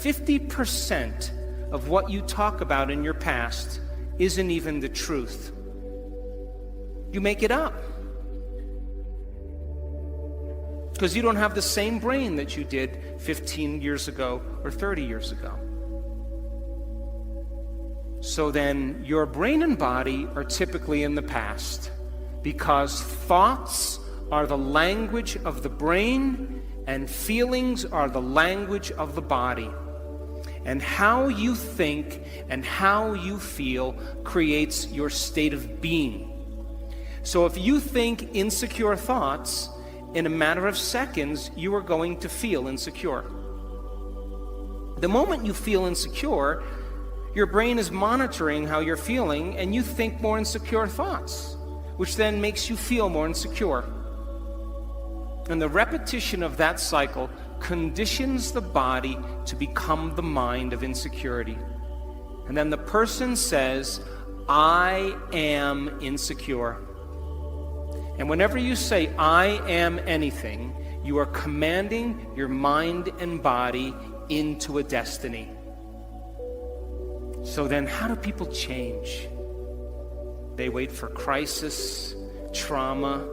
50% of what you talk about in your past isn't even the truth. You make it up. Because you don't have the same brain that you did 15 years ago or 30 years ago. So then your brain and body are typically in the past, because thoughts are the language of the brain and feelings are the language of the body. And how you think and how you feel creates your state of being. So if you think insecure thoughts, in a matter of seconds, you are going to feel insecure. The moment you feel insecure, your brain is monitoring how you're feeling, and you think more insecure thoughts, which then makes you feel more insecure. And the repetition of that cycle conditions the body to become the mind of insecurity. And then the person says, I am insecure. And whenever you say, I am anything, you are commanding your mind and body into a destiny. So then how do people change? They wait for crisis, trauma,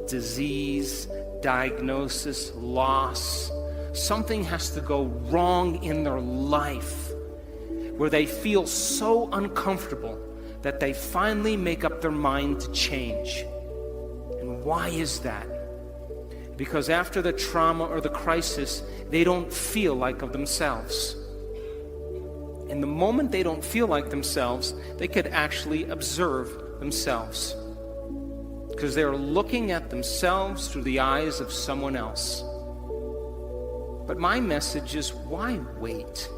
disease, diagnosis, loss. Something has to go wrong in their life where they feel so uncomfortable that they finally make up their mind to change. And why is that? Because after the trauma or the crisis, they don't feel like of themselves. And the moment they don't feel like themselves, they could actually observe themselves. Because they're looking at themselves through the eyes of someone else. But my message is, why wait?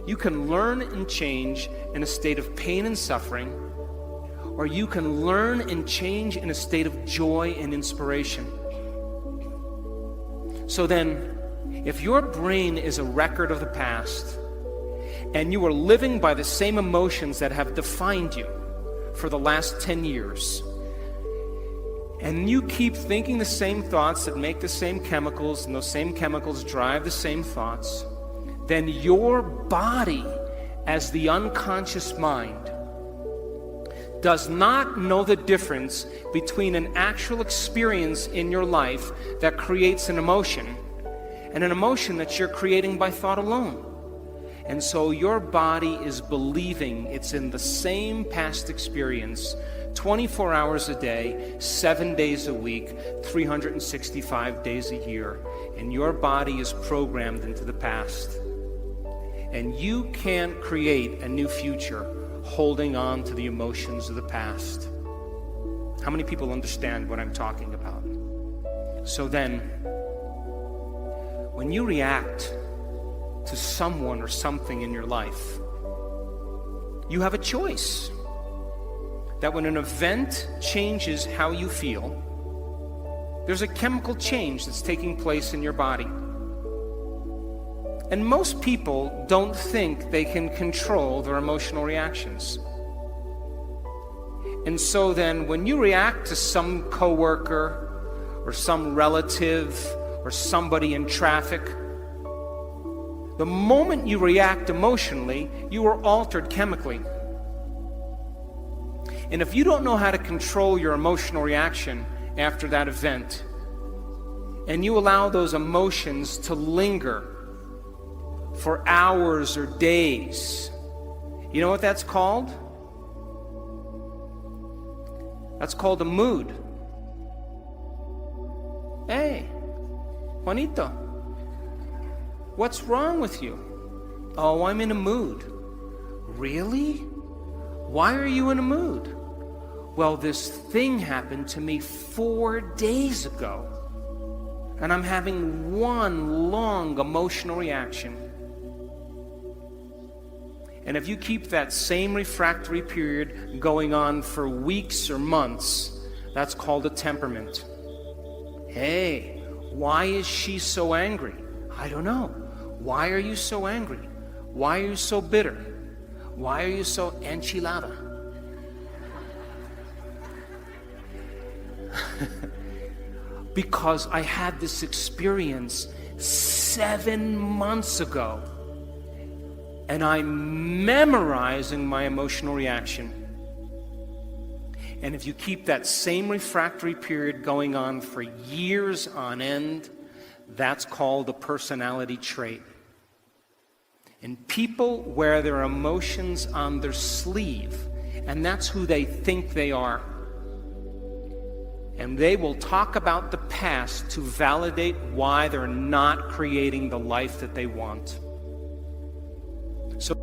You can learn and change in a state of pain and suffering, or you can learn and change in a state of joy and inspiration. So then, if your brain is a record of the past, and you are living by the same emotions that have defined you for the last 10 years, and you keep thinking the same thoughts that make the same chemicals, and those same chemicals drive the same thoughts, then your body, as the unconscious mind, does not know the difference between an actual experience in your life that creates an emotion and an emotion that you're creating by thought alone. And so your body is believing it's in the same past experience 24 hours a day, 7 days a week, 365 days a year. And your body is programmed into the past. And you can't create a new future holding on to the emotions of the past. How many people understand what I'm talking about? So then, when you react to someone or something in your life, you have a choice. That when an event changes how you feel, there's a chemical change that's taking place in your body. And most people don't think they can control their emotional reactions. And so then when you react to some coworker or some relative or somebody in traffic, the moment you react emotionally, you are altered chemically. And if you don't know how to control your emotional reaction after that event, and you allow those emotions to linger for hours or days, you know what that's called? That's called a mood. Hey, Juanito, what's wrong with you? Oh, I'm in a mood. Really? Why are you in a mood? Well, this thing happened to me 4 days ago, and I'm having one long emotional reaction. And if you keep that same refractory period going on for weeks or months, that's called a temperament. Hey, why is she so angry? I don't know. Why are you so angry? Why are you so bitter? Why are you so enchilada? Because I had this experience 7 months ago, and I'm memorizing my emotional reaction. And if you keep that same refractory period going on for years on end, that's called a personality trait. And people wear their emotions on their sleeve, and that's who they think they are. And they will talk about the past to validate why they're not creating the life that they want. So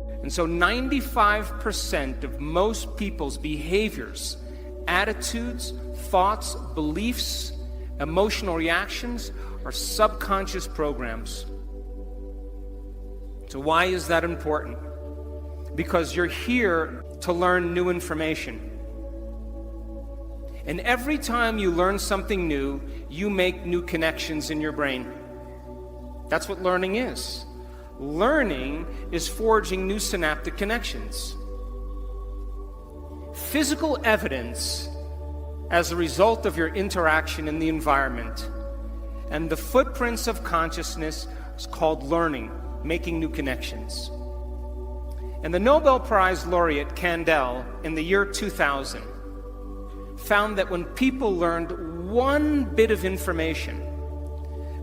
95% of most people's behaviors, attitudes, thoughts, beliefs, emotional reactions are subconscious programs. So why is that important? Because you're here to learn new information. And every time you learn something new, you make new connections in your brain. That's what learning is. Learning is forging new synaptic connections. Physical evidence as a result of your interaction in the environment and the footprints of consciousness is called learning, making new connections. And the Nobel Prize laureate Kandel in the year 2000 found that when people learned one bit of information,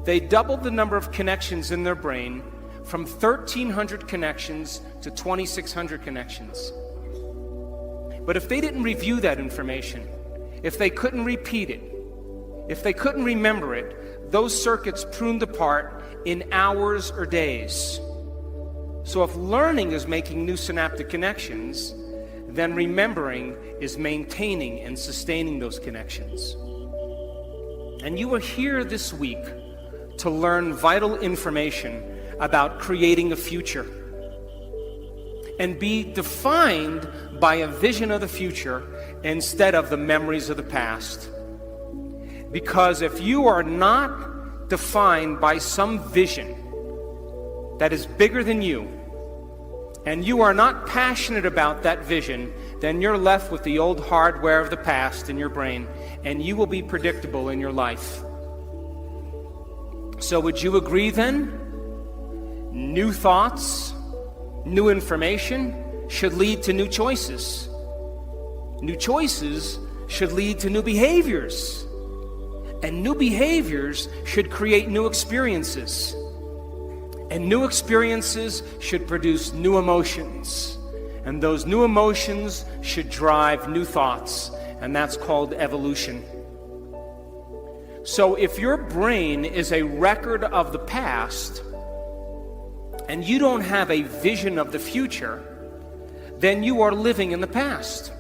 they doubled the number of connections in their brain from 1,300 connections to 2,600 connections. But if they didn't review that information, if they couldn't repeat it, if they couldn't remember it, those circuits pruned apart in hours or days. So if learning is making new synaptic connections, then remembering is maintaining and sustaining those connections. And you are here this week to learn vital information about creating a future and be defined by a vision of the future instead of the memories of the past. Because if you are not defined by some vision that is bigger than you, and you are not passionate about that vision, then you're left with the old hardware of the past in your brain, and you will be predictable in your life. So would you agree then? New thoughts, new information should lead to new choices. New choices should lead to new behaviors. And new behaviors should create new experiences. And new experiences should produce new emotions. And those new emotions should drive new thoughts. And that's called evolution. So if your brain is a record of the past, and you don't have a vision of the future, then you are living in the past.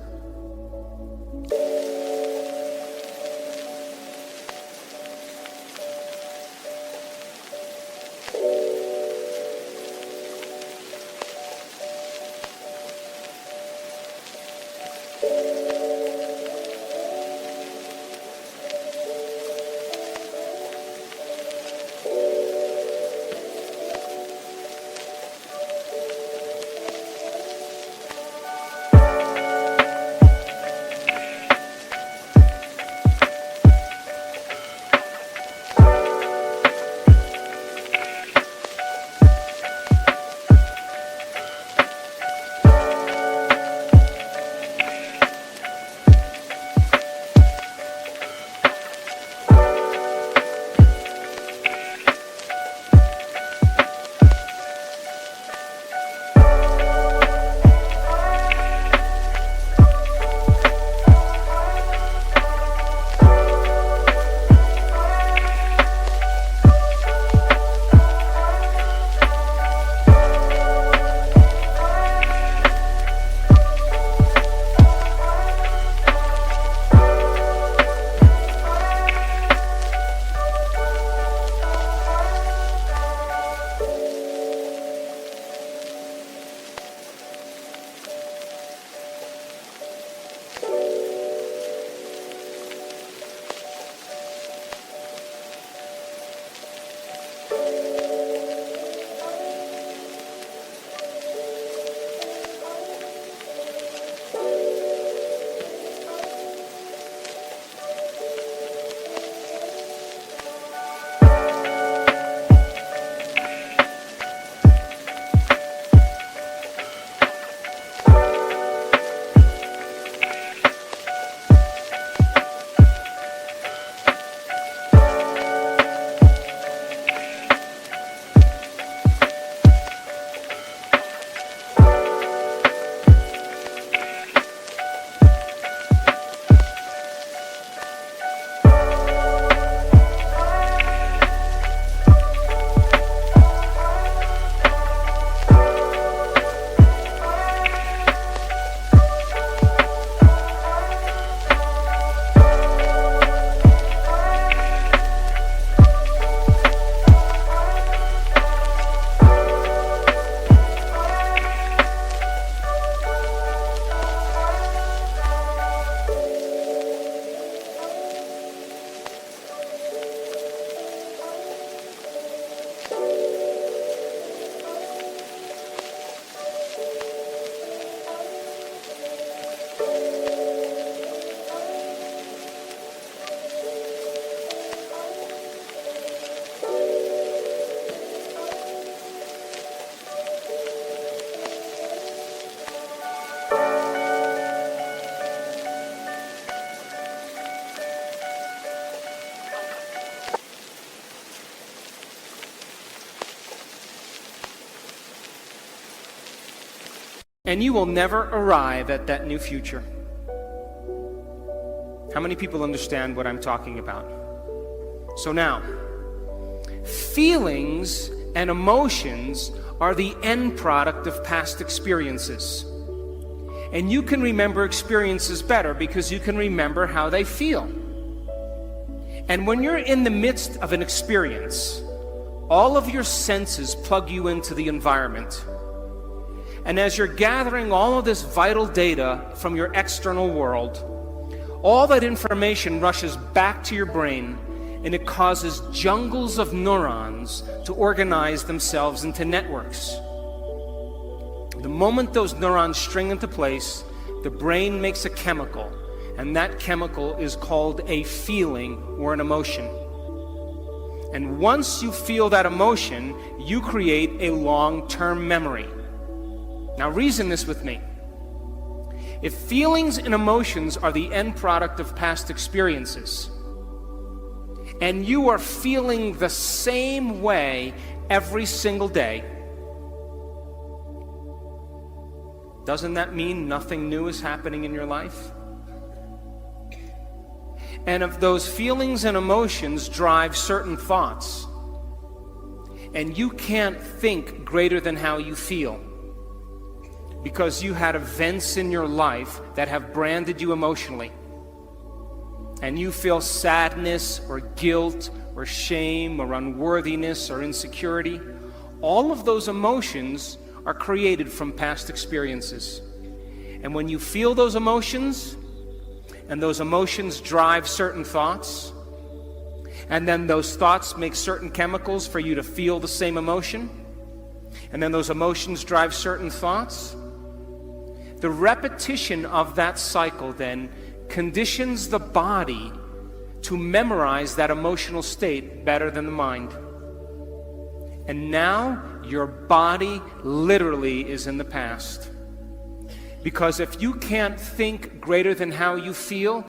and you will never arrive at that new future. How many people understand what I'm talking about? So now, feelings and emotions are the end product of past experiences. And you can remember experiences better because you can remember how they feel. And when you're in the midst of an experience, all of your senses plug you into the environment. And as you're gathering all of this vital data from your external world, all that information rushes back to your brain, and it causes jungles of neurons to organize themselves into networks. The moment those neurons string into place, the brain makes a chemical, and that chemical is called a feeling or an emotion. And once you feel that emotion, you create a long-term memory. Now reason this with me. If feelings and emotions are the end product of past experiences, and you are feeling the same way every single day, doesn't that mean nothing new is happening in your life? And if those feelings and emotions drive certain thoughts, and you can't think greater than how you feel, because you had events in your life that have branded you emotionally, and you feel sadness or guilt or shame or unworthiness or insecurity, all of those emotions are created from past experiences. And when you feel those emotions, and those emotions drive certain thoughts, and then those thoughts make certain chemicals for you to feel the same emotion, and then those emotions drive certain thoughts, the repetition of that cycle then conditions the body to memorize that emotional state better than the mind. And now your body literally is in the past. Because if you can't think greater than how you feel,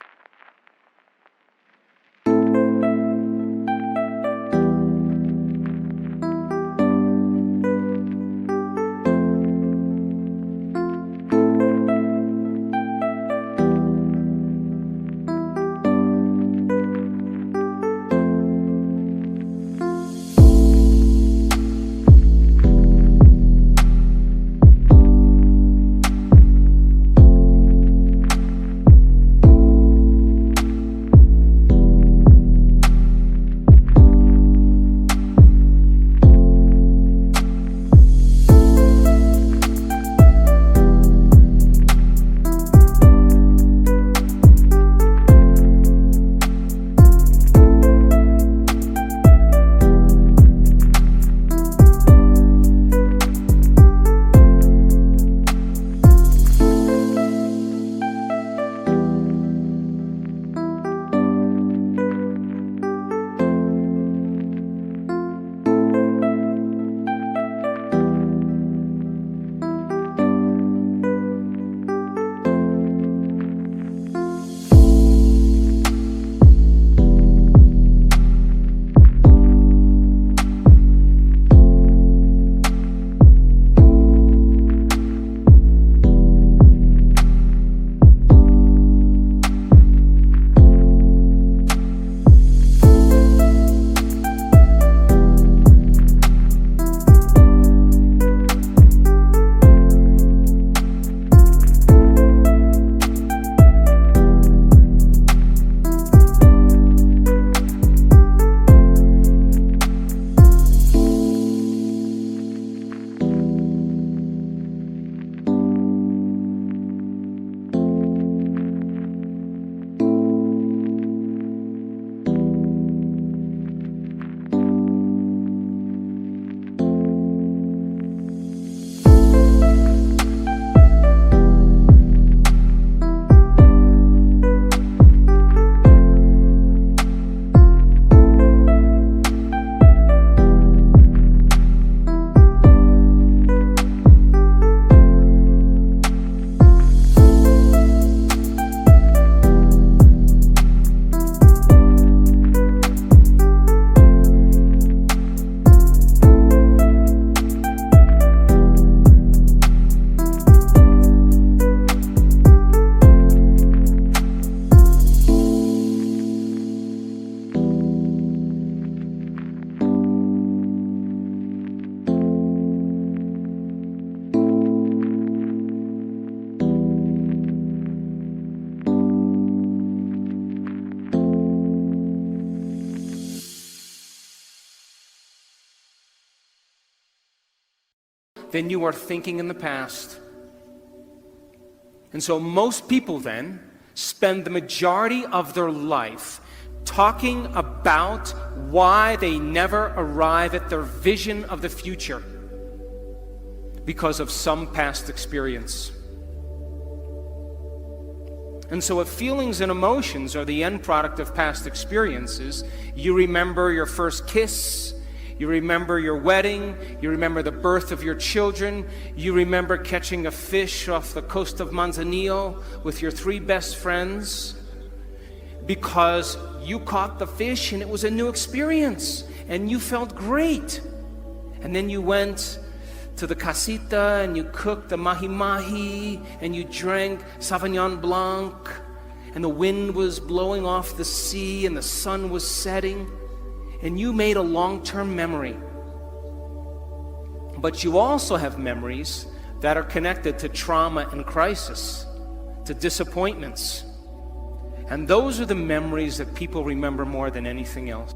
then you are thinking in the past. And so most people then spend the majority of their life talking about why they never arrive at their vision of the future because of some past experience. And so if feelings and emotions are the end product of past experiences, you remember your first kiss, you remember your wedding, you remember the birth of your children, you remember catching a fish off the coast of Manzanillo with your 3 best friends, because you caught the fish and it was a new experience and you felt great. And then you went to the casita and you cooked the mahi-mahi and you drank Sauvignon Blanc and the wind was blowing off the sea and the sun was setting and you made a long-term memory. But you also have memories that are connected to trauma and crisis, to disappointments. And those are the memories that people remember more than anything else.